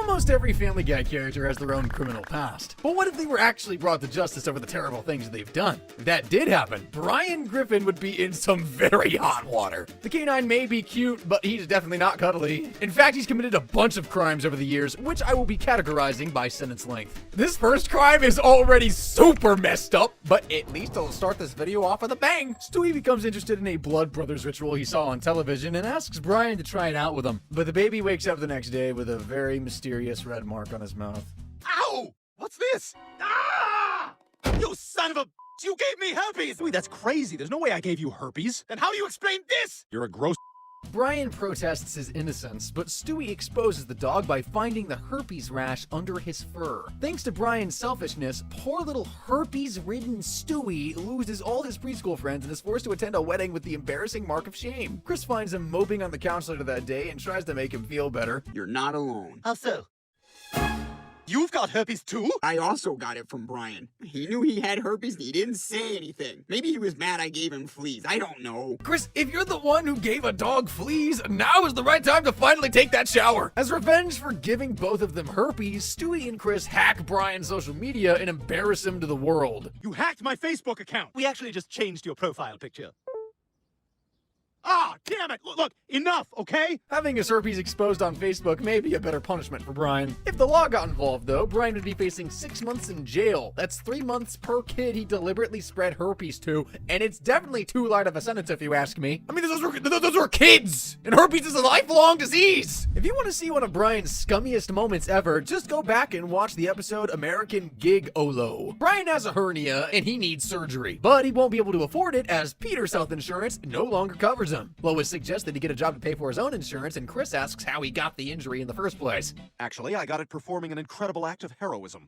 Almost every Family Guy character has their own criminal past. But what if they were actually brought to justice over the terrible things they've done? If that did happen, Brian Griffin would be in some very hot water. The canine may be cute, but he's definitely not cuddly. In fact, he's committed a bunch of crimes over the years, which I will be categorizing by sentence length. This first crime is already super messed up, but at least I'll start this video off with a bang. Stewie becomes interested in a blood brothers ritual he saw on television and asks Brian to try it out with him. But the baby wakes up the next day with a very mysterious red mark on his mouth. Ow! What's this? Ah! You son of a... You gave me herpes! Wait, that's crazy. There's no way I gave you herpes. Then how do you explain this? You're a gross... Brian protests his innocence, but Stewie exposes the dog by finding the herpes rash under his fur. Thanks to Brian's selfishness, poor little herpes-ridden Stewie loses all his preschool friends and is forced to attend a wedding with the embarrassing mark of shame. Chris finds him moping on the couch later that day and tries to make him feel better. You're not alone. How so? You've got herpes too? I also got it from Brian. He knew he had herpes and he didn't say anything. Maybe he was mad I gave him fleas. I don't know. Chris, if you're the one who gave a dog fleas, now is the right time to finally take that shower. As revenge for giving both of them herpes, Stewie and Chris hack Brian's social media and embarrass him to the world. You hacked my Facebook account. We actually just changed your profile picture. Ah, damn it! Look, enough, okay? Having his herpes exposed on Facebook may be a better punishment for Brian. If the law got involved, though, Brian would be facing 6 months in jail. That's 3 months per kid he deliberately spread herpes to, and it's definitely too light of a sentence if you ask me. I mean, those were kids, and herpes is a lifelong disease. If you want to see one of Brian's scummiest moments ever, just go back and watch the episode American Gig Olo. Brian has a hernia, and he needs surgery, but he won't be able to afford it as Peter's health insurance no longer covers him. Lois suggests that he get a job to pay for his own insurance, and Chris asks how he got the injury in the first place. Actually, I got it performing an incredible act of heroism.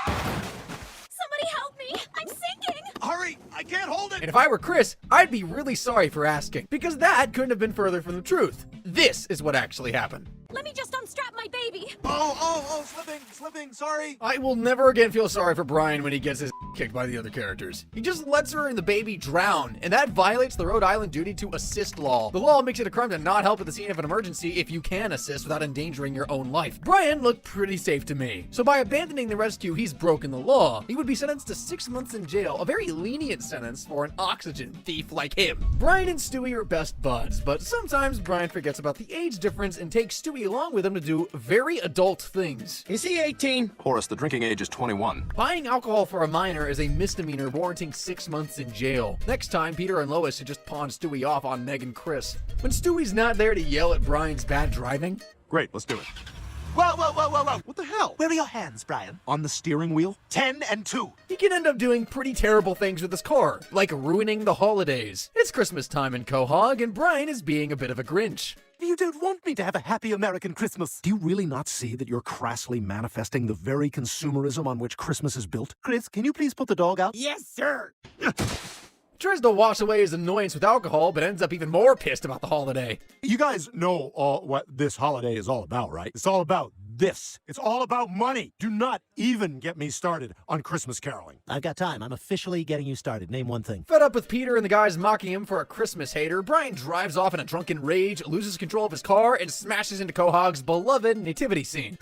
Somebody help me! I'm sinking! Hurry! I can't hold it! And if I were Chris, I'd be really sorry for asking, because that couldn't have been further from the truth. This is what actually happened. Let me just unstrap my baby! Oh, slipping, sorry. I will never again feel sorry for Brian when he gets his kicked by the other characters. He just lets her and the baby drown, and that violates the Rhode Island duty to assist law. The law makes it a crime to not help at the scene of an emergency if you can assist without endangering your own life. Brian looked pretty safe to me. So by abandoning the rescue, he's broken the law. He would be sentenced to 6 months in jail, a very lenient sentence for an oxygen thief like him. Brian and Stewie are best buds, but sometimes Brian forgets about the age difference and takes Stewie along with him to do very adult things. Is he 18? Horace, the drinking age is 21. Buying alcohol for a minor is a misdemeanor warranting 6 months in jail. Next time, Peter and Lois should just pawn Stewie off on Meg and Chris. When Stewie's not there to yell at Brian's bad driving. Great, let's do it. Whoa! What the hell? Where are your hands, Brian? On the steering wheel? 10 and 2. He can end up doing pretty terrible things with his car, like ruining the holidays. It's Christmas time in Quahog, and Brian is being a bit of a Grinch. You don't want me to have a happy American Christmas. Do you really not see that you're crassly manifesting the very consumerism on which Christmas is built? Chris, can you please put the dog out? Yes, sir. Tries to wash away his annoyance with alcohol, but ends up even more pissed about the holiday. You guys know what this holiday is all about, right? It's all about this. It's all about money. Do not even get me started on Christmas caroling. I've got time. I'm officially getting you started. Name one thing. Fed up with Peter and the guys mocking him for a Christmas hater, Brian drives off in a drunken rage, loses control of his car, and smashes into Quahog's beloved nativity scene.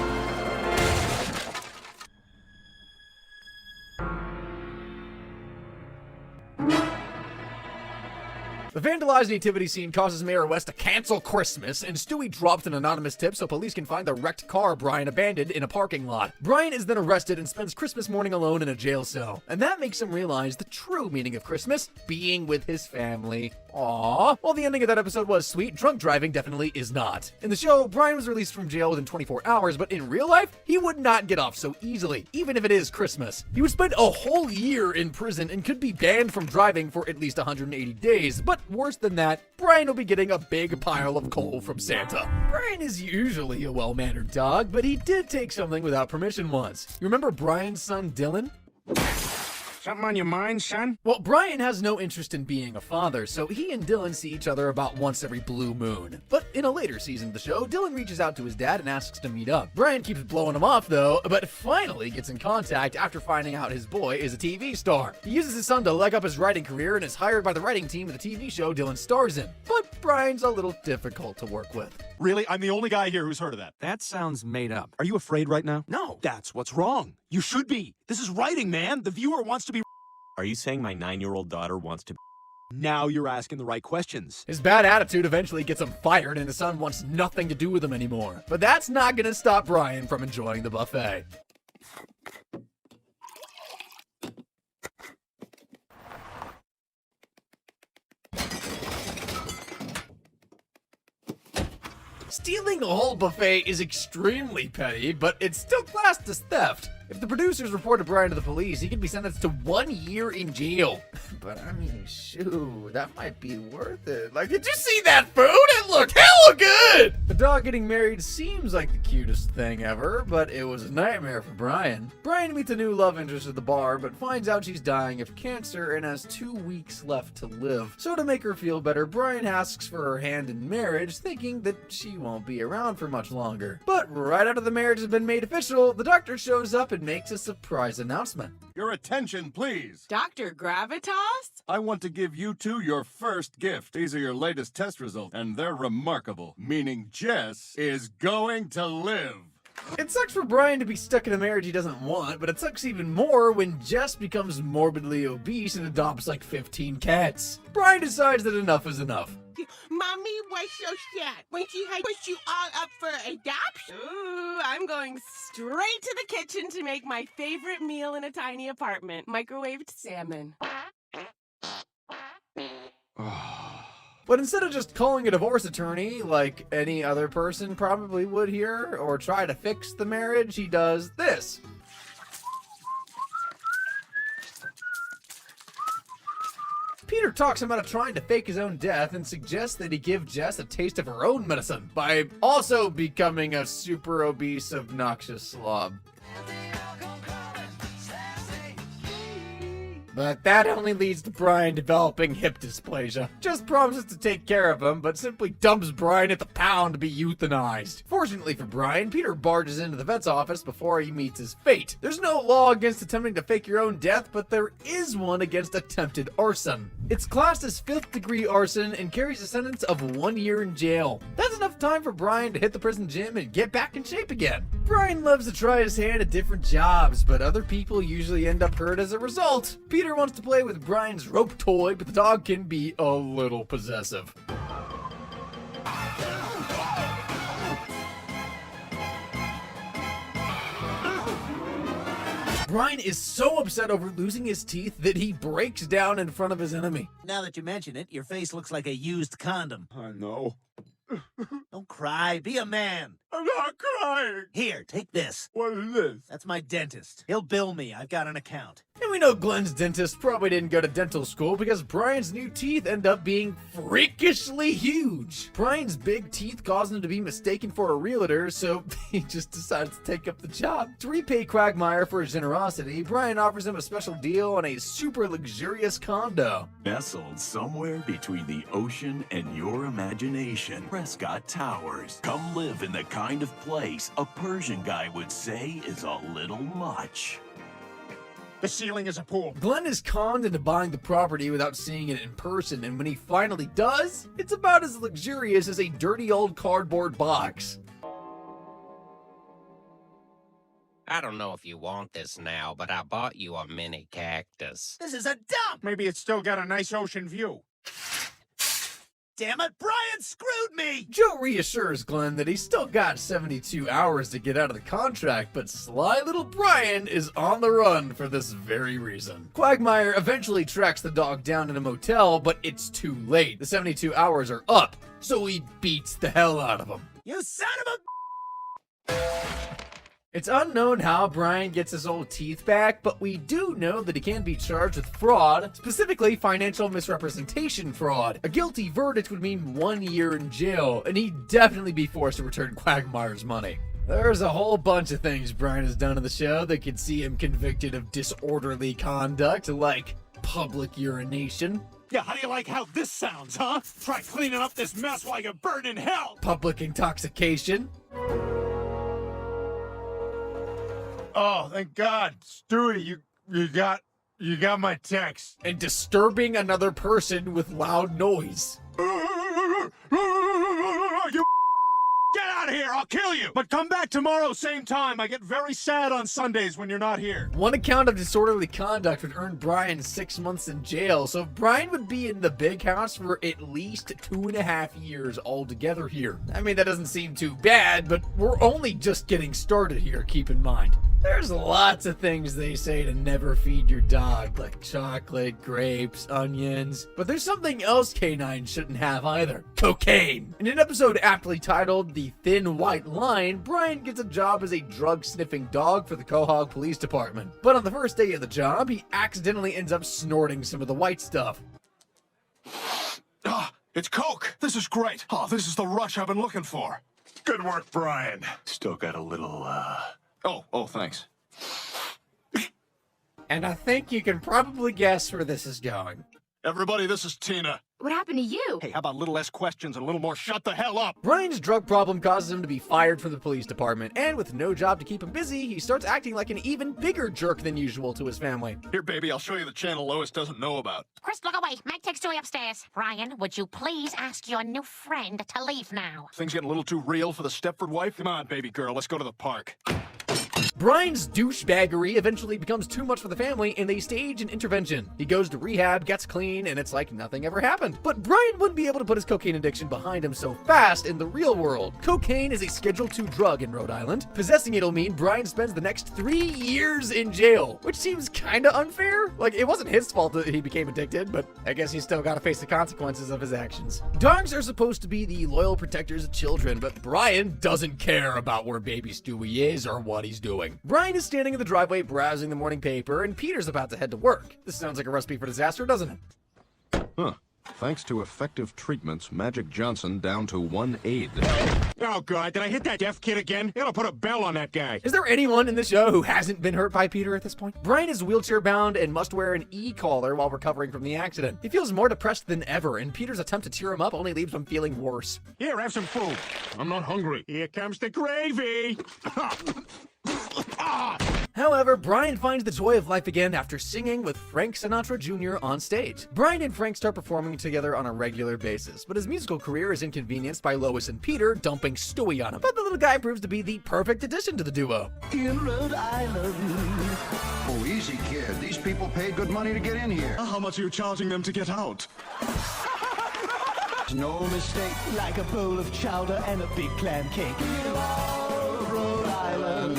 The vandalized nativity scene causes Mayor West to cancel Christmas, and Stewie drops an anonymous tip so police can find the wrecked car Brian abandoned in a parking lot. Brian is then arrested and spends Christmas morning alone in a jail cell, and that makes him realize the true meaning of Christmas, being with his family. Aww. While the ending of that episode was sweet, drunk driving definitely is not. In the show, Brian was released from jail within 24 hours, but in real life, he would not get off so easily, even if it is Christmas. He would spend a whole year in prison and could be banned from driving for at least 180 days, but worse than that, Brian will be getting a big pile of coal from Santa. Brian is usually a well-mannered dog, but he did take something without permission once. You remember Brian's son, Dylan? Something on your mind, son? Well, Brian has no interest in being a father, so he and Dylan see each other about once every blue moon. But in a later season of the show, Dylan reaches out to his dad and asks to meet up. Brian keeps blowing him off, though, but finally gets in contact after finding out his boy is a TV star. He uses his son to leg up his writing career and is hired by the writing team of the TV show Dylan stars in. But Brian's a little difficult to work with. Really? I'm the only guy here who's heard of that. That sounds made up. Are you afraid right now? No. That's what's wrong. You should be. This is writing, man. The viewer wants to be. Are you saying my 9-year-old daughter wants to? Now you're asking the right questions. His bad attitude eventually gets him fired, and his son wants nothing to do with him anymore. But that's not gonna stop Brian from enjoying the buffet. Stealing a whole buffet is extremely petty, but it's still classed as theft. If the producers reported Brian to the police, he could be sentenced to 1 year in jail. But I mean, shoot, that might be worth it. Like, did you see that food? It looked hella good! The dog getting married seems like the cutest thing ever, but it was a nightmare for Brian. Brian meets a new love interest at the bar, but finds out she's dying of cancer and has 2 weeks left to live. So to make her feel better, Brian asks for her hand in marriage, thinking that she won't be around for much longer. But right after the marriage has been made official, the doctor shows up and makes a surprise announcement. Your attention, please. Dr. Gravitas? I want to give you two your first gift. These are your latest test results, and they're remarkable, meaning Jess is going to live. It sucks for Brian to be stuck in a marriage he doesn't want, but it sucks even more when Jess becomes morbidly obese and adopts like 15 cats. Brian decides that enough is enough. Mommy was so sad when she had put you all up for adoption. Ooh, I'm going straight to the kitchen to make my favorite meal in a tiny apartment. Microwaved salmon. But instead of just calling a divorce attorney like any other person probably would here, or try to fix the marriage, he does this. Peter talks him out of trying to fake his own death and suggests that he give Jess a taste of her own medicine by also becoming a super obese, obnoxious slob. But that only leads to Brian developing hip dysplasia. Just promises to take care of him, but simply dumps Brian at the pound to be euthanized. Fortunately for Brian, Peter barges into the vet's office before he meets his fate. There's no law against attempting to fake your own death, but there is one against attempted arson. It's classed as 5th degree arson and carries a sentence of 1 year in jail. That's enough time for Brian to hit the prison gym and get back in shape again. Brian loves to try his hand at different jobs, but other people usually end up hurt as a result. Peter wants to play with Brian's rope toy, but the dog can be a little possessive. Brian is so upset over losing his teeth that he breaks down in front of his enemy. Now that you mention it, your face looks like a used condom. I know. Don't cry. Be a man. I'm not crying. Here, take this. What is this? That's my dentist. He'll bill me. I've got an account. And we know Glenn's dentist probably didn't go to dental school because Brian's new teeth end up being freakishly huge. Brian's big teeth cause him to be mistaken for a realtor, so he just decides to take up the job. To repay Quagmire for his generosity, Brian offers him a special deal on a super luxurious condo. Nestled somewhere between the ocean and your imagination, Prescott Towers. Come live in the kind of place a Persian guy would say is a little much. The ceiling is a pool. Glenn is conned into buying the property without seeing it in person, and when he finally does, it's about as luxurious as a dirty old cardboard box. I don't know if you want this now, but I bought you a mini cactus. This is a dump! Maybe it's still got a nice ocean view. Damn it, Brian screwed me! Joe reassures Glenn that he's still got 72 hours to get out of the contract, but sly little Brian is on the run for this very reason. Quagmire eventually tracks the dog down in a motel, but it's too late. The 72 hours are up, so he beats the hell out of him. You son of a... It's unknown how Brian gets his old teeth back, but we do know that he can be charged with fraud, specifically financial misrepresentation fraud. A guilty verdict would mean 1 year in jail, and he'd definitely be forced to return Quagmire's money. There's a whole bunch of things Brian has done in the show that could see him convicted of disorderly conduct, like public urination. Yeah, how do you like how this sounds, huh? Try cleaning up this mess while you burn in hell! Public intoxication. Oh, thank God. Stewie, you got my text. And disturbing another person with loud noise. You I'll kill you! But come back tomorrow, same time. I get very sad on Sundays when you're not here. One account of disorderly conduct would earn Brian 6 months in jail, so Brian would be in the big house for at least 2.5 years altogether here. I mean, that doesn't seem too bad, but we're only just getting started here, keep in mind. There's lots of things they say to never feed your dog, like chocolate, grapes, onions. But there's something else canines shouldn't have either. Cocaine. In an episode aptly titled The Thin White Line, Brian gets a job as a drug-sniffing dog for the Quahog Police Department. But on the first day of the job, he accidentally ends up snorting some of the white stuff. Ah, it's Coke. This is great. Oh, this is the rush I've been looking for. Good work, Brian. Still got a little, Oh, thanks. And I think you can probably guess where this is going. Everybody, this is Tina. What happened to you? Hey, how about a little less questions and a little more shut the hell up? Brian's drug problem causes him to be fired from the police department, and with no job to keep him busy, he starts acting like an even bigger jerk than usual to his family. Here, baby, I'll show you the channel Lois doesn't know about. Chris, look away. Meg takes Stewie upstairs. Brian, would you please ask your new friend to leave now? Things getting a little too real for the Stepford wife? Come on, baby girl, let's go to the park. Brian's douchebaggery eventually becomes too much for the family, and they stage an intervention. He goes to rehab, gets clean, and it's like nothing ever happened. But Brian wouldn't be able to put his cocaine addiction behind him so fast in the real world. Cocaine is a Schedule II drug in Rhode Island. Possessing it'll mean Brian spends the next 3 years in jail, which seems kinda unfair. Like, it wasn't his fault that he became addicted, but I guess he's still gotta face the consequences of his actions. Dogs are supposed to be the loyal protectors of children, but Brian doesn't care about where baby Stewie is or what he's doing. Brian is standing in the driveway browsing the morning paper, and Peter's about to head to work. This sounds like a recipe for disaster, doesn't it? Huh. Thanks to effective treatments, Magic Johnson down to 1 aid. Oh, God, did I hit that deaf kid again? You gotta put a bell on that guy. Is there anyone in the show who hasn't been hurt by Peter at this point? Brian is wheelchair bound and must wear an e-collar while recovering from the accident. He feels more depressed than ever, and Peter's attempt to cheer him up only leaves him feeling worse. Here, have some food. I'm not hungry. Here comes the gravy. However, Brian finds the joy of life again after singing with Frank Sinatra Jr. on stage. Brian and Frank start performing together on a regular basis, but his musical career is inconvenienced by Lois and Peter dumping Stewie on him. But the little guy proves to be the perfect addition to the duo. In Rhode Island. Oh, easy, kid. These people paid good money to get in here. How much are you charging them to get out? No mistake, like a bowl of chowder and a big clam cake. We love Rhode Island.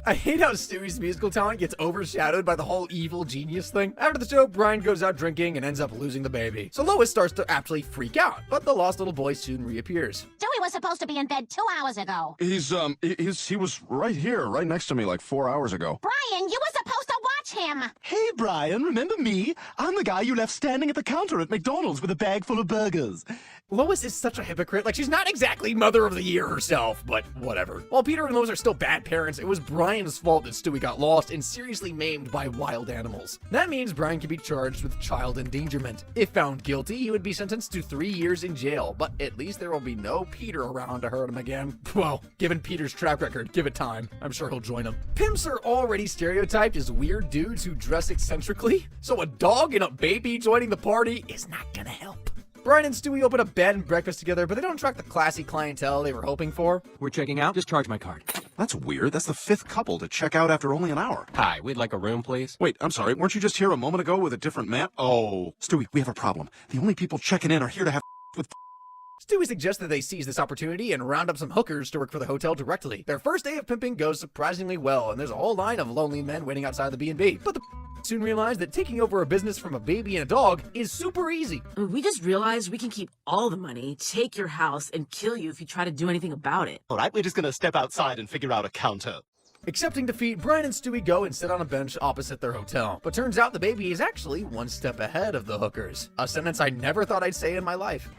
I hate how Stewie's musical talent gets overshadowed by the whole evil genius thing. After the show, Brian goes out drinking and ends up losing the baby. So Lois starts to actually freak out, but the lost little boy soon reappears. Stewie was supposed to be in bed 2 hours ago. He was right here, right next to me like 4 hours ago. Brian, you were supposed to watch him. Hey, Brian, remember me? I'm the guy you left standing at the counter at McDonald's with a bag full of burgers. Lois is such a hypocrite. Like, she's not exactly Mother of the Year herself, but whatever. While Peter and Lois are still bad parents, it was Brian's fault that Stewie got lost and seriously maimed by wild animals. That means Brian can be charged with child endangerment. If found guilty, he would be sentenced to 3 years in jail, but at least there will be no Peter around to hurt him again. Well, given Peter's track record, give it time. I'm sure he'll join him. Pimps are already stereotyped as weird dudes who dress eccentrically, so a dog and a baby joining the party is not gonna help. Brian and Stewie open a bed and breakfast together, but they don't attract the classy clientele they were hoping for. We're checking out. Just charge my card. That's weird. That's the 5th couple to check out after only an hour. Hi, we'd like a room, please. Wait, I'm sorry. Weren't you just here a moment ago with a different man? Oh, Stewie, we have a problem. The only people checking in are here to have with. Stewie suggests that they seize this opportunity and round up some hookers to work for the hotel directly. Their first day of pimping goes surprisingly well, and there's a whole line of lonely men waiting outside the B&B. But the soon realize that taking over a business from a baby and a dog is super easy. We just realized we can keep all the money, take your house, and kill you if you try to do anything about it. All right, we're just gonna step outside and figure out a counter. Accepting defeat, Brian and Stewie go and sit on a bench opposite their hotel. But turns out the baby is actually one step ahead of the hookers. A sentence I never thought I'd say in my life.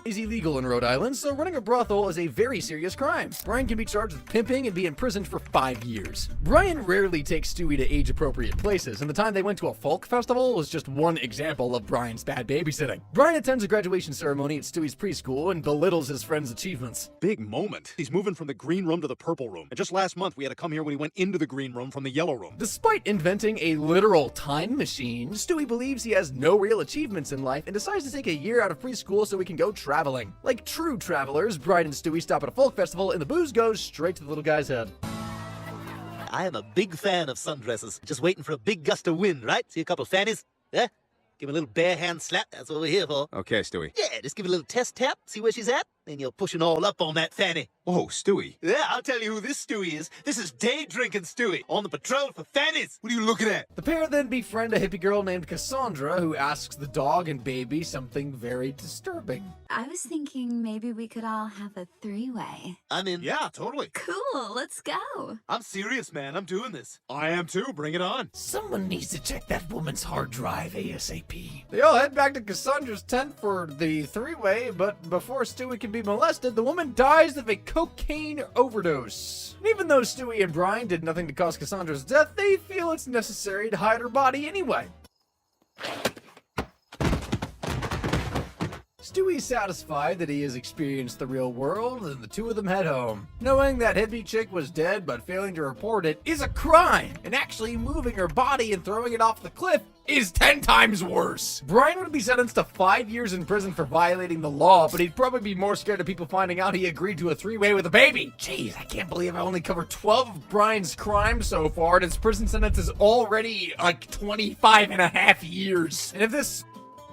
is illegal in Rhode Island, so running a brothel is a very serious crime. Brian can be charged with pimping and be imprisoned for 5 years. Brian rarely takes Stewie to age-appropriate places, and the time they went to a folk festival was just one example of Brian's bad babysitting. Brian attends a graduation ceremony at Stewie's preschool and belittles his friend's achievements. Big moment. He's moving from the green room to the purple room. And just last month, we had to come here when he went into the green room from the yellow room. Despite inventing a literal time machine, Stewie believes he has no real achievements in life and decides to take a year out of preschool so he can go traveling. Like true travelers, Brian and Stewie stop at a folk festival and the booze goes straight to the little guy's head. I am a big fan of sundresses. Just waiting for a big gust of wind, right? See a couple fannies? Yeah? Give me a little bare hand slap. That's what we're here for. Okay, Stewie. Yeah, just give it a little test tap. See where she's at? Then you're pushing all up on that fanny. Whoa, Stewie. Yeah, I'll tell you who this Stewie is. This is day drinking Stewie, on the patrol for fannies. What are you looking at? The pair then befriend a hippie girl named Cassandra who asks the dog and baby something very disturbing. I was thinking maybe we could all have a three-way. I'm in. Yeah, totally. Cool, let's go. I'm serious, man. I'm doing this. I am too. Bring it on. Someone needs to check that woman's hard drive ASAP. They all head back to Cassandra's tent for the three-way, but before Stewie can be molested, the woman dies of a cocaine overdose. And even though Stewie and Brian did nothing to cause Cassandra's death, they feel it's necessary to hide her body anyway. Stewie's satisfied that he has experienced the real world, and the two of them head home. Knowing that hippie chick was dead but failing to report it is a crime, and actually moving her body and throwing it off the cliff is 10 times worse. Brian would be sentenced to 5 years in prison for violating the law, but he'd probably be more scared of people finding out he agreed to a three-way with a baby. Jeez, I can't believe I only covered 12 of Brian's crimes so far, and his prison sentence is already like 25.5 years. And if this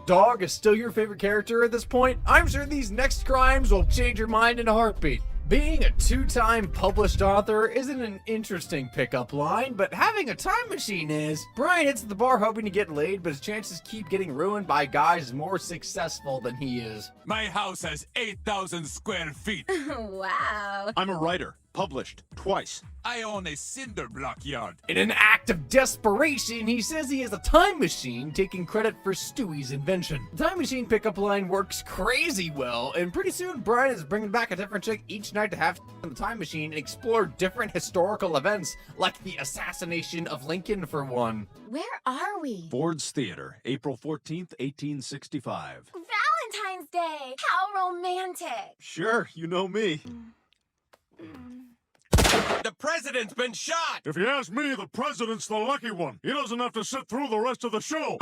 dog is still your favorite character at this point, I'm sure these next crimes will change your mind in a heartbeat. Being a 2-time published author isn't an interesting pickup line, but having a time machine is. Brian hits the bar hoping to get laid, but his chances keep getting ruined by guys more successful than he is. My house has 8,000 square feet. Wow. I'm a writer. Published. Twice. I own a cinder block yard. In an act of desperation, he says he has a time machine, taking credit for Stewie's invention. The time machine pickup line works crazy well, and pretty soon Brian is bringing back a different chick each night to have in the time machine and explore different historical events, like the assassination of Lincoln for one. Where are we? Ford's Theater, April 14th, 1865. Valentine's Day! How romantic! Sure, you know me. The president's been shot! If you ask me, the president's the lucky one. He doesn't have to sit through the rest of the show.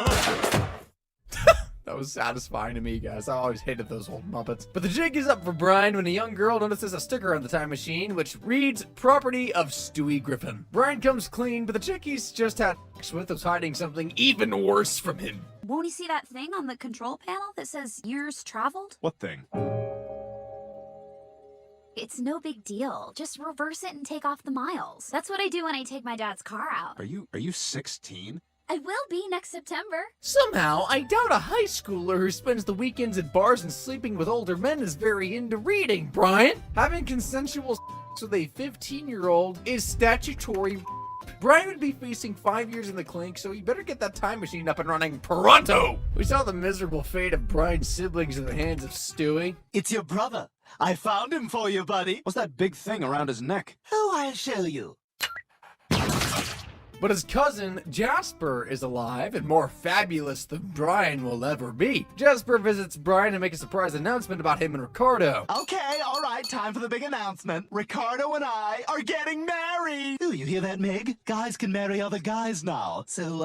That was satisfying to me, guys. I always hated those old Muppets. But the jig is up for Brian when a young girl notices a sticker on the time machine, which reads, "Property of Stewie Griffin." Brian comes clean, but the chick he's just had sex with is hiding something even worse from him. Won't he see that thing on the control panel that says years traveled? What thing? It's no big deal. Just reverse it and take off the miles. That's what I do when I take my dad's car out. Are you 16? I will be next September. Somehow, I doubt a high schooler who spends the weekends at bars and sleeping with older men is very into reading, Brian. Having consensual sex with a 15-year-old is statutory. Brian would be facing 5 years in the clink, so he better get that time machine up and running pronto. We saw the miserable fate of Brian's siblings in the hands of Stewie. It's your brother. I found him for you, buddy. What's that big thing around his neck? Oh, I'll show you. But his cousin, Jasper, is alive and more fabulous than Brian will ever be. Jasper visits Brian and makes a surprise announcement about him and Ricardo. Okay, all right, time for the big announcement. Ricardo and I are getting married. Ooh, you hear that, Meg? Guys can marry other guys now. So,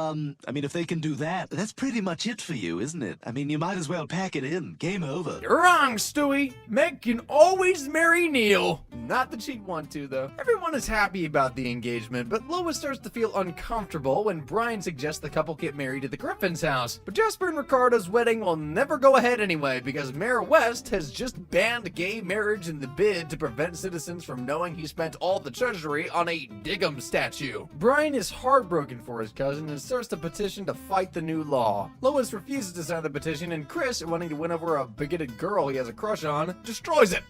I mean, if they can do that, that's pretty much it for you, isn't it? I mean, you might as well pack it in. Game over. You're wrong, Stewie. Meg can always marry Neil. Not that she'd want to, though. Everyone is happy about the engagement, but Lois starts to feel uncomfortable when Brian suggests the couple get married at the Griffin's house. But Jasper and Ricardo's wedding will never go ahead anyway, because Mayor West has just banned gay marriage in the bid to prevent citizens from knowing he spent all the treasury on a Diggum statue. Brian is heartbroken for his cousin and starts to petition to fight the new law. Lois refuses to sign the petition, and Chris, wanting to win over a bigoted girl he has a crush on, destroys it.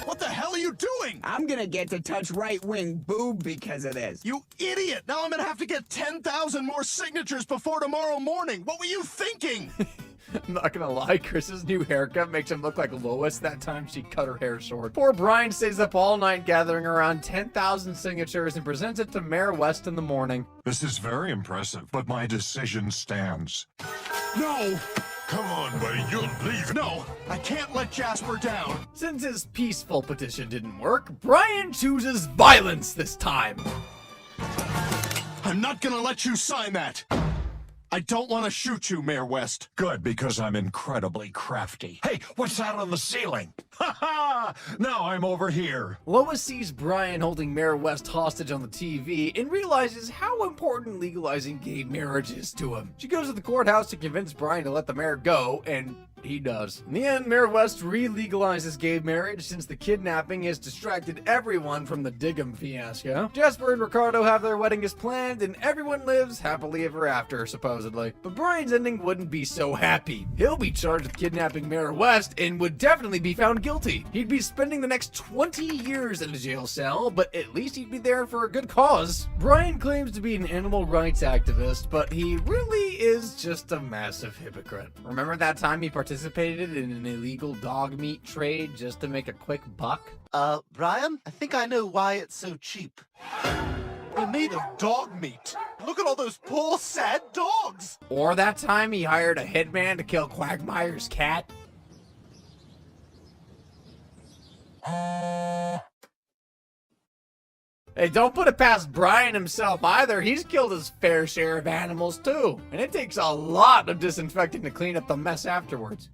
What the hell are you doing? I'm gonna get to touch right-wing boob because of this. You idiot! Now I'm gonna have to get 10,000 more signatures before tomorrow morning. What were you thinking? I'm not gonna lie, Chris's new haircut makes him look like Lois that time she cut her hair short. Poor Brian stays up all night gathering around 10,000 signatures and presents it to Mayor West in the morning. This is very impressive, but my decision stands. No! Come on, buddy, you'll leave. No, I can't let Jasper down. Since his peaceful petition didn't work, Brian chooses violence this time. I'm not gonna let you sign that. I don't want to shoot you, Mayor West. Good, because I'm incredibly crafty. Hey, what's that on the ceiling? Ha ha! Now I'm over here. Lois sees Brian holding Mayor West hostage on the TV and realizes how important legalizing gay marriage is to him. She goes to the courthouse to convince Brian to let the mayor go, and he does. In the end, Mayor West re-legalizes gay marriage since the kidnapping has distracted everyone from the Diggum fiasco. Jasper and Ricardo have their wedding as planned, and everyone lives happily ever after, supposedly. But Brian's ending wouldn't be so happy. He'll be charged with kidnapping Mayor West and would definitely be found guilty. He'd be spending the next 20 years in a jail cell, but at least he'd be there for a good cause. Brian claims to be an animal rights activist, but he really is just a massive hypocrite. Remember that time he participated in an illegal dog meat trade just to make a quick buck? Brian, I think I know why it's so cheap. They're made of dog meat. Look at all those poor, sad dogs. Or that time he hired a hitman to kill Quagmire's cat? Hey, don't put it past Brian himself either. He's killed his fair share of animals too. And it takes a lot of disinfecting to clean up the mess afterwards.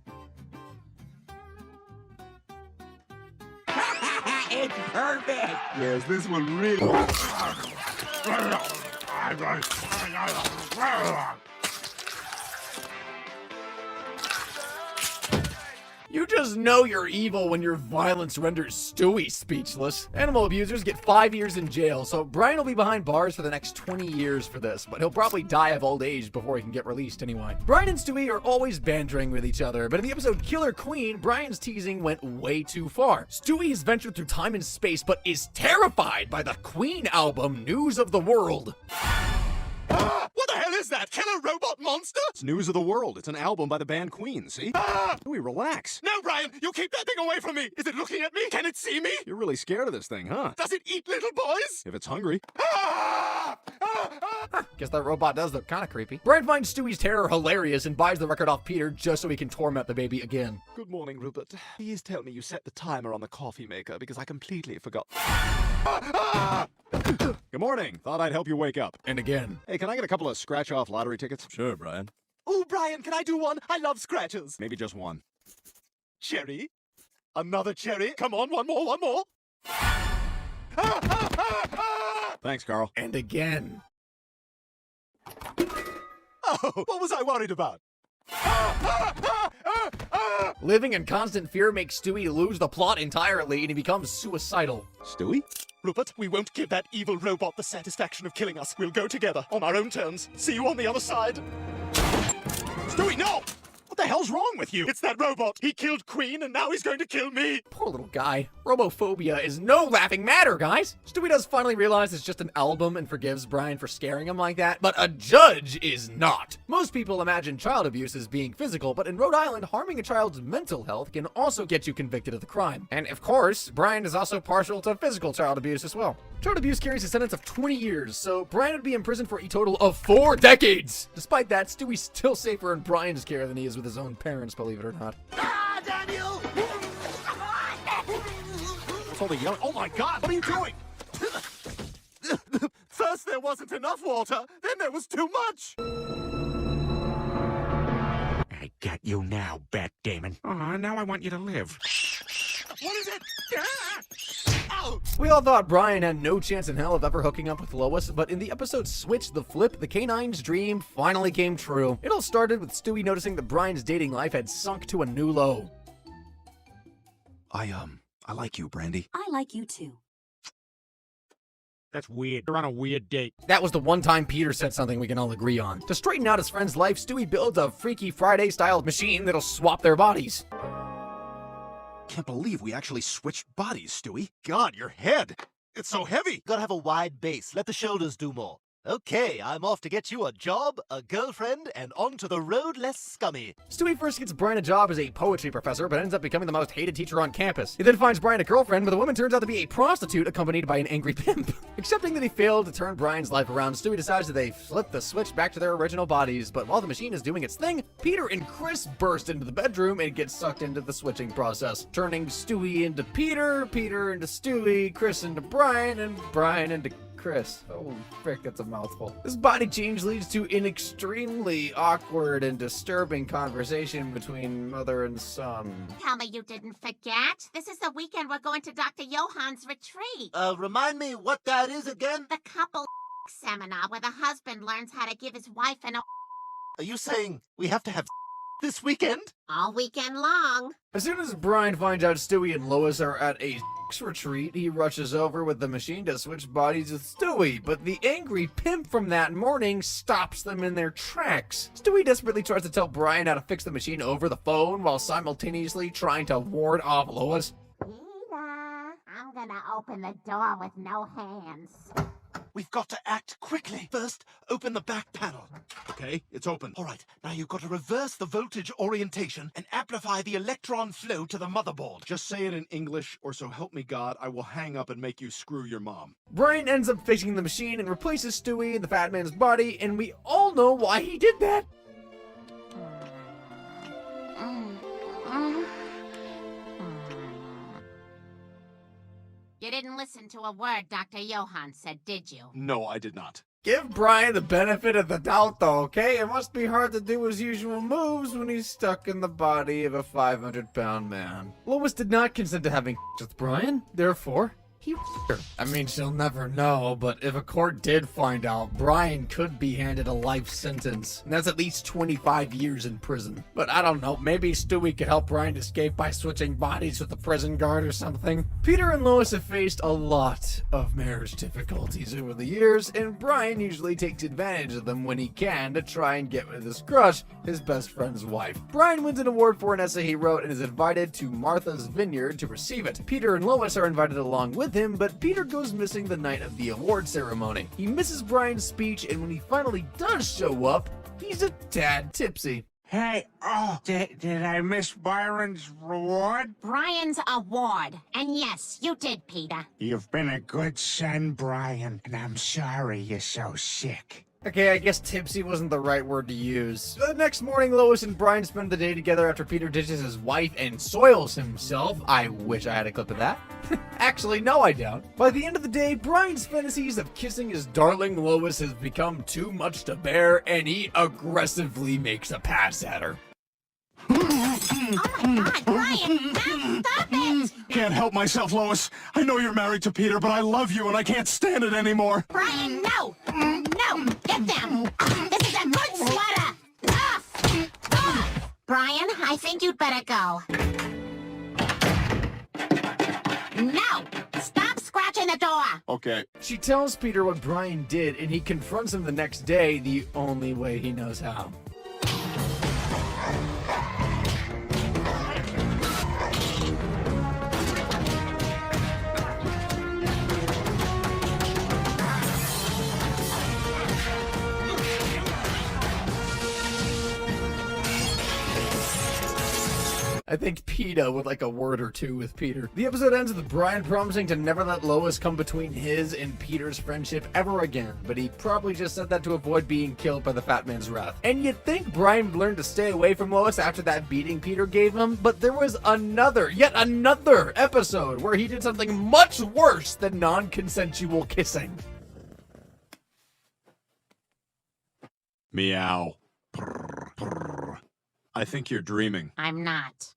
It's perfect. Yes, this one really... You just know you're evil when your violence renders Stewie speechless. Animal abusers get 5 years in jail, so Brian will be behind bars for the next 20 years for this, but he'll probably die of old age before he can get released anyway. Brian and Stewie are always bantering with each other, but in the episode Killer Queen, Brian's teasing went way too far. Stewie has ventured through time and space, but is terrified by the Queen album News of the World. What the hell is that? Killer robot monster? It's News of the World. It's an album by the band Queen, see? Stewie, relax. No, Brian, you keep that thing away from me. Is it looking at me? Can it see me? You're really scared of this thing, huh? Does it eat little boys? If it's hungry. Guess that robot does look kind of creepy. Brian finds Stewie's terror hilarious and buys the record off Peter just so he can torment the baby again. Good morning, Rupert. Please tell me you set the timer on the coffee maker because I completely forgot. Good morning. Thought I'd help you wake up. And again. Hey, can I get a couple of scratch-off lottery tickets? Sure, Brian. Oh, Brian, can I do one? I love scratchers. Maybe just one. Cherry? Another cherry? Come on, one more. Thanks, Carl. And again. Oh, what was I worried about? Living in constant fear makes Stewie lose the plot entirely and he becomes suicidal. Stewie? Rupert, we won't give that evil robot the satisfaction of killing us. We'll go together, on our own terms. See you on the other side. Stewie, no! What the hell's wrong with you? It's that robot. He killed Queen, and now he's going to kill me. Poor little guy. Robophobia is no laughing matter, guys. Stewie does finally realize it's just an album and forgives Brian for scaring him like that, but a judge is not. Most people imagine child abuse as being physical, but in Rhode Island, harming a child's mental health can also get you convicted of the crime. And of course, Brian is also partial to physical child abuse as well. Child abuse carries a sentence of 20 years, so Brian would be in prison for a total of 4 decades. Despite that, Stewie's still safer in Brian's care than he is with his own parents, believe it or not. Ah, Daniel! What's all the yelling? Oh my God, what are you doing? First there wasn't enough water, then there was too much. I got you now, Batdamon. Oh, now I want you to live. What is it? We all thought Brian had no chance in hell of ever hooking up with Lois, but in the episode Switch the Flip, the Canine's dream finally came true. It all started with Stewie noticing that Brian's dating life had sunk to a new low. I like you, Brandy. I like you too. That's weird. You're on a weird date. That was the one time Peter said something we can all agree on. To straighten out his friend's life, Stewie builds a Freaky Friday-style machine that'll swap their bodies. Can't believe we actually switched bodies, Stewie. God, your head. It's so heavy. Gotta have a wide base. Let the shoulders do more. Okay, I'm off to get you a job, a girlfriend, and onto the road less scummy. Stewie first gets Brian a job as a poetry professor, but ends up becoming the most hated teacher on campus. He then finds Brian a girlfriend, but the woman turns out to be a prostitute accompanied by an angry pimp. Accepting that he failed to turn Brian's life around, Stewie decides that they flip the switch back to their original bodies, but while the machine is doing its thing, Peter and Chris burst into the bedroom and get sucked into the switching process, turning Stewie into Peter, Peter into Stewie, Chris into Brian, and Brian into Chris. Oh, frick, that's a mouthful. This body change leads to an extremely awkward and disturbing conversation between mother and son. Tell me you didn't forget. This is the weekend we're going to Dr. Johann's retreat. Remind me what that is again? The couple seminar where the husband learns how to give his wife an Are you saying we have to have this weekend? all weekend long. As soon as Brian finds out Stewie and Lois are at a retreat, he rushes over with the machine to switch bodies with Stewie, but the angry pimp from that morning stops them in their tracks. Stewie desperately tries to tell Brian how to fix the machine over the phone while simultaneously trying to ward off Lois. Peter, I'm gonna open the door with no hands. We've got to act quickly. First, open the back panel. Okay, it's open. All right, now you've got to reverse the voltage orientation and amplify the electron flow to the motherboard. Just say it in English, or so help me God, I will hang up and make you screw your mom. Brian ends up fixing the machine and replaces Stewie in the fat man's body, and we all know why he did that. You didn't listen to a word Dr. Johann said, did you? No, I did not. Give Brian the benefit of the doubt, though, okay? It must be hard to do his usual moves when he's stuck in the body of a 500-pound man. Lois did not consent to having with Brian, therefore, he her. I mean, she'll never know, but if a court did find out, Brian could be handed a life sentence. And that's at least 25 years in prison. But I don't know, maybe Stewie could help Brian escape by switching bodies with the prison guard or something. Peter and Lois have faced a lot of marriage difficulties over the years, and Brian usually takes advantage of them when he can to try and get with his crush, his best friend's wife. Brian wins an award for an essay he wrote and is invited to Martha's Vineyard to receive it. Peter and Lois are invited along with him, but Peter goes missing the night of the award ceremony. He misses Brian's speech, and when he finally does show up, he's a tad tipsy. Hey, did I miss Byron's reward? Brian's award. And yes, you did, Peter. You've been a good son, Brian, and I'm sorry you're so sick. Okay, I guess tipsy wasn't the right word to use. The next morning, Lois and Brian spend the day together after Peter ditches his wife and soils himself. I wish I had a clip of that. Actually, no, I don't. By the end of the day, Brian's fantasies of kissing his darling Lois has become too much to bear, and he aggressively makes a pass at her. Oh my God, Brian! No, stop it! Can't help myself, Lois. I know you're married to Peter, but I love you and I can't stand it anymore. Brian, no! No! Get them! This is a good sweater! Off! Off! Brian, I think you'd better go. No! Stop scratching the door! Okay. She tells Peter what Brian did, and he confronts him the next day the only way he knows how. I think PETA would like a word or two with Peter. The episode ends with Brian promising to never let Lois come between his and Peter's friendship ever again, but he probably just said that to avoid being killed by the fat man's wrath. And you'd think Brian learned to stay away from Lois after that beating Peter gave him, but there was yet another episode where he did something much worse than non-consensual kissing. Meow. Purr, purr. I think you're dreaming. I'm not.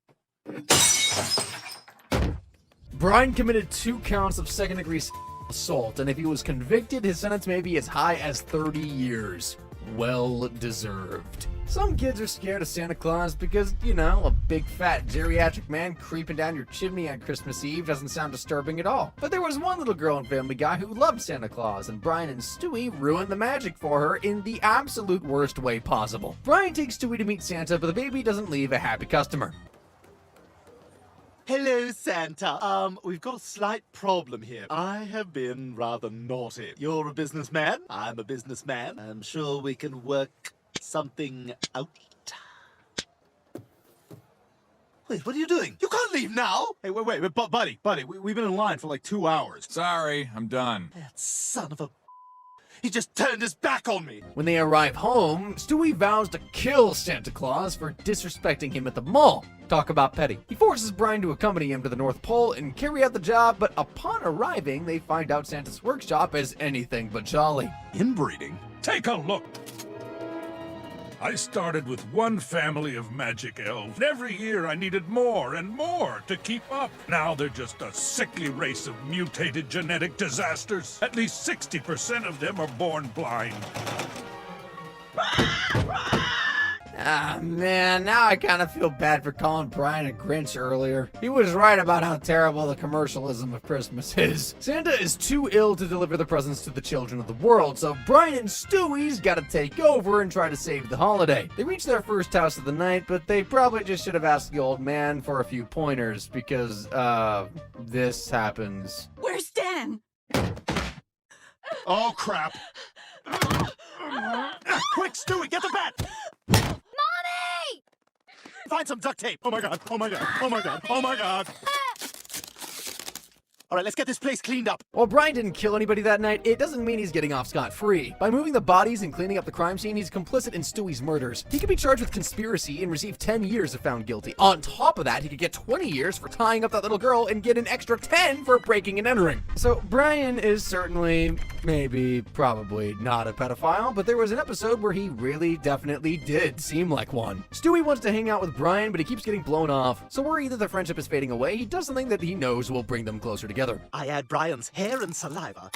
Brian committed 2 counts of second-degree assault, and if he was convicted, his sentence may be as high as 30 years. Well deserved. Some kids are scared of Santa Claus because, you know, a big fat geriatric man creeping down your chimney on Christmas Eve doesn't sound disturbing at all. But there was one little girl in Family Guy who loved Santa Claus, and Brian and Stewie ruined the magic for her in the absolute worst way possible. Brian takes Stewie to meet Santa, but the baby doesn't leave a happy customer. Hello, Santa. We've got a slight problem here. I have been rather naughty. You're a businessman. I'm a businessman. I'm sure we can work something out. Wait, what are you doing? You can't leave now! Hey, wait, buddy, we've been in line for like 2 hours. Sorry, I'm done. That son of a... He just turned his back on me! When they arrive home, Stewie vows to kill Santa Claus for disrespecting him at the mall. Talk about petty. He forces Brian to accompany him to the North Pole and carry out the job, but upon arriving, they find out Santa's workshop is anything but jolly. Inbreeding? Take a look. I started with one family of magic elves. Every year I needed more and more to keep up. Now they're just a sickly race of mutated genetic disasters. At least 60% of them are born blind. Ah, man, now I kind of feel bad for calling Brian a Grinch earlier. He was right about how terrible the commercialism of Christmas is. Santa is too ill to deliver the presents to the children of the world, so Brian and Stewie's gotta take over and try to save the holiday. They reach their first house of the night, but they probably just should have asked the old man for a few pointers, because, this happens. Where's Dan? Oh, crap. Quick, Stewie, get the bat! Mommy! Find some duct tape. Oh my god, oh my god, oh my god, oh my god. All right, let's get this place cleaned up. While Brian didn't kill anybody that night, it doesn't mean he's getting off scot-free. By moving the bodies and cleaning up the crime scene, he's complicit in Stewie's murders. He could be charged with conspiracy and receive 10 years if found guilty. On top of that, he could get 20 years for tying up that little girl and get an extra 10 for breaking and entering. So Brian is certainly, maybe, probably not a pedophile, but there was an episode where he really definitely did seem like one. Stewie wants to hang out with Brian, but he keeps getting blown off. So worried that the friendship is fading away, he does something that he knows will bring them closer together. I add Brian's hair and saliva.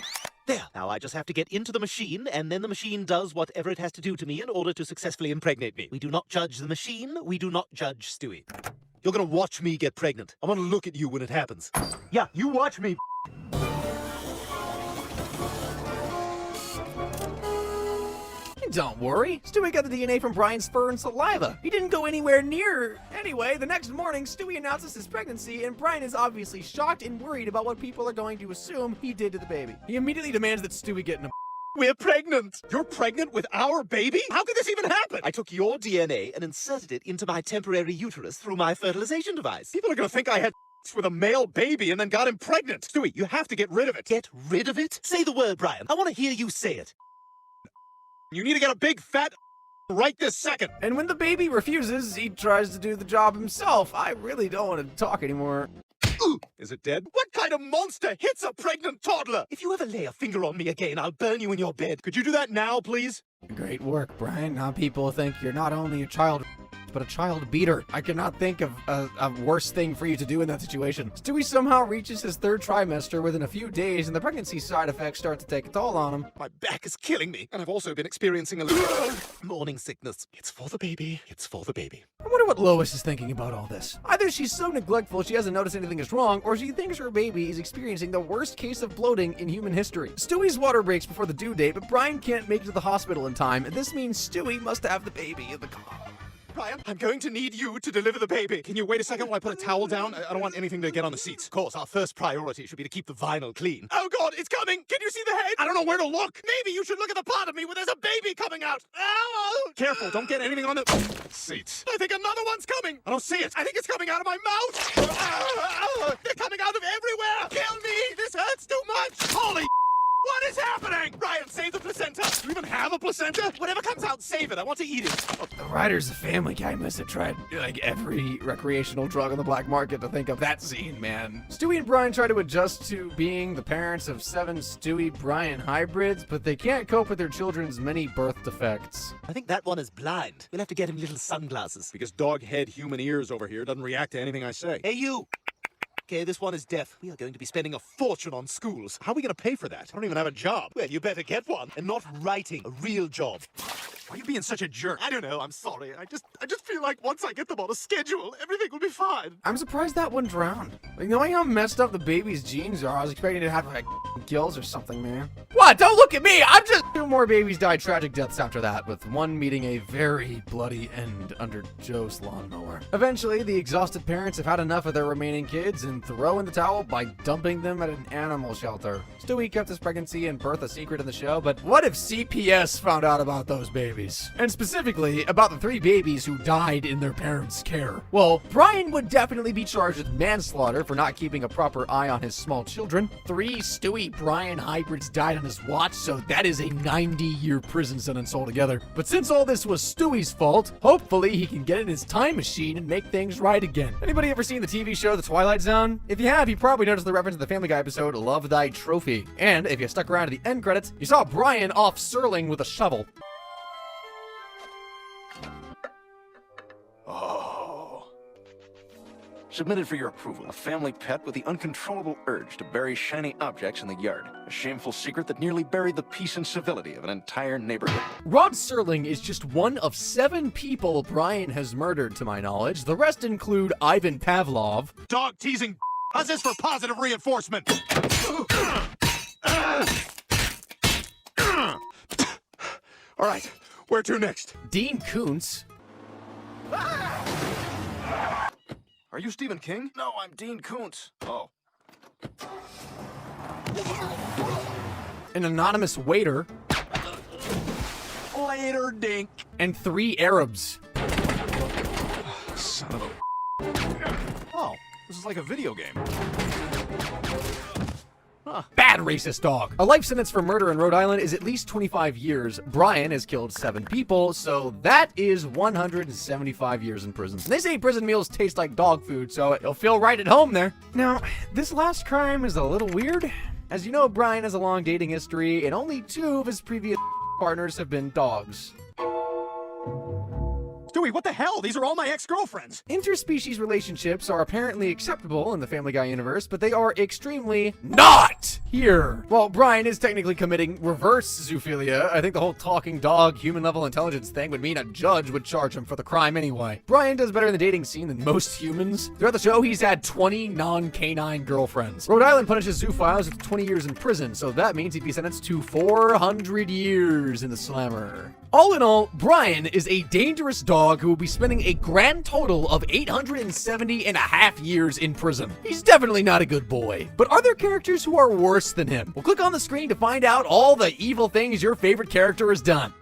There. Now I just have to get into the machine, and then the machine does whatever it has to do to me in order to successfully impregnate me. We do not judge the machine. We do not judge Stewie. You're gonna watch me get pregnant. I'm gonna look at you when it happens. Yeah, you watch me. Don't worry, Stewie got the DNA from Brian's fur and saliva. He didn't go anywhere near. Anyway, the next morning, Stewie announces his pregnancy, and Brian is obviously shocked and worried about what people are going to assume he did to the baby. He immediately demands that Stewie get in a... We're pregnant! You're pregnant with our baby? How could this even happen? I took your DNA and inserted it into my temporary uterus through my fertilization device. People are gonna think I had with a male baby and then got him pregnant. Stewie, you have to get rid of it. Get rid of it? Say the word, Brian. I want to hear you say it. You need to get a big fat right this second. And when the baby refuses, he tries to do the job himself. I really don't want to talk anymore. Is it dead? What kind of monster hits a pregnant toddler? If you ever lay a finger on me again, I'll burn you in your bed. Could you do that now, please? Great work, Brian. Now people think you're not only a child, but a child beater. I cannot think of a worse thing for you to do in that situation. Stewie somehow reaches his third trimester within a few days, and the pregnancy side effects start to take a toll on him. My back is killing me, and I've also been experiencing a little morning sickness. It's for the baby. It's for the baby. I wonder what Lois is thinking about all this. Either she's so neglectful she hasn't noticed anything is wrong, or she thinks her baby is experiencing the worst case of bloating in human history. Stewie's water breaks before the due date, but Brian can't make it to the hospital in time, and this means Stewie must have the baby in the car. Brian, I'm going to need you to deliver the baby. Can you wait a second while I put a towel down? I don't want anything to get on the seats. Of course, our first priority should be to keep the vinyl clean. Oh God, it's coming! Can you see the head? I don't know where to look. Maybe you should look at the part of me where there's a baby coming out. Oh! Careful, don't get anything on the seats. I think another one's coming. I don't see it. I think it's coming out of my mouth. They're coming out of everywhere. Kill me! This hurts too much. Holy what is happening? Brian, save the placenta. Do you even have a placenta? Whatever comes out, save it. I want to eat it. Oh. The writers of Family Guy must have tried, like, every recreational drug on the black market to think of that scene, man. Stewie and Brian try to adjust to being the parents of 7 Stewie-Brian hybrids, but they can't cope with their children's many birth defects. I think that one is blind. We'll have to get him little sunglasses. Because dog head human ears over here doesn't react to anything I say. Hey, you! Okay, this one is deaf. We are going to be spending a fortune on schools. How are we going to pay for that? I don't even have a job. Well, you better get one. And not writing. A real job. Why are you being such a jerk? I don't know. I'm sorry. I just feel like once I get them on a schedule, everything will be fine. I'm surprised that one drowned. Like, knowing how messed up the baby's genes are, I was expecting to have, like, gills or something, man. What? Don't look at me! I'm just— 2 more babies died tragic deaths after that, with one meeting a very bloody end under Joe's lawnmower. Eventually, the exhausted parents have had enough of their remaining kids and throw in the towel by dumping them at an animal shelter. Stewie kept his pregnancy and birth a secret in the show, but what if CPS found out about those babies? And specifically, about the 3 babies who died in their parents' care. Well, Brian would definitely be charged with manslaughter for not keeping a proper eye on his small children. 3 Stewie-Brian hybrids died on his watch, so that is a 90-year prison sentence altogether. But since all this was Stewie's fault, hopefully he can get in his time machine and make things right again. Anybody ever seen the TV show The Twilight Zone? If you have, you probably noticed the reference to the Family Guy episode Love Thy Trophy. And if you stuck around to the end credits, you saw Brian off surling with a shovel. Submitted for your approval, a family pet with the uncontrollable urge to bury shiny objects in the yard. A shameful secret that nearly buried the peace and civility of an entire neighborhood. Rod Serling is just one of 7 people Brian has murdered, to my knowledge. The rest include Ivan Pavlov. Dog teasing. How's this for positive reinforcement? All right, where to next? Dean Koontz. Are you Stephen King? No, I'm Dean Koontz. Oh. An anonymous waiter. Later, dink. And 3 Arabs. Son of a... Oh, this is like a video game. Bad racist dog. A life sentence for murder in Rhode Island is at least 25 years. Brian has killed 7 people, so that is 175 years in prison. They say prison meals taste like dog food, so it'll feel right at home there. Now, this last crime is a little weird. As you know, Brian has a long dating history, and only 2 of his previous partners have been dogs. Stewie, what the hell? These are all my ex-girlfriends. Interspecies relationships are apparently acceptable in the Family Guy universe, but they are extremely not here. While Brian is technically committing reverse zoophilia, I think the whole talking dog, human level intelligence thing would mean a judge would charge him for the crime anyway. Brian does better in the dating scene than most humans. Throughout the show, he's had 20 non-canine girlfriends. Rhode Island punishes zoophiles with 20 years in prison, so that means he'd be sentenced to 400 years in the slammer. All in all, Brian is a dangerous dog who will be spending a grand total of 870 and a half years in prison. He's definitely not a good boy. But are there characters who are worse than him? Well, click on the screen to find out all the evil things your favorite character has done.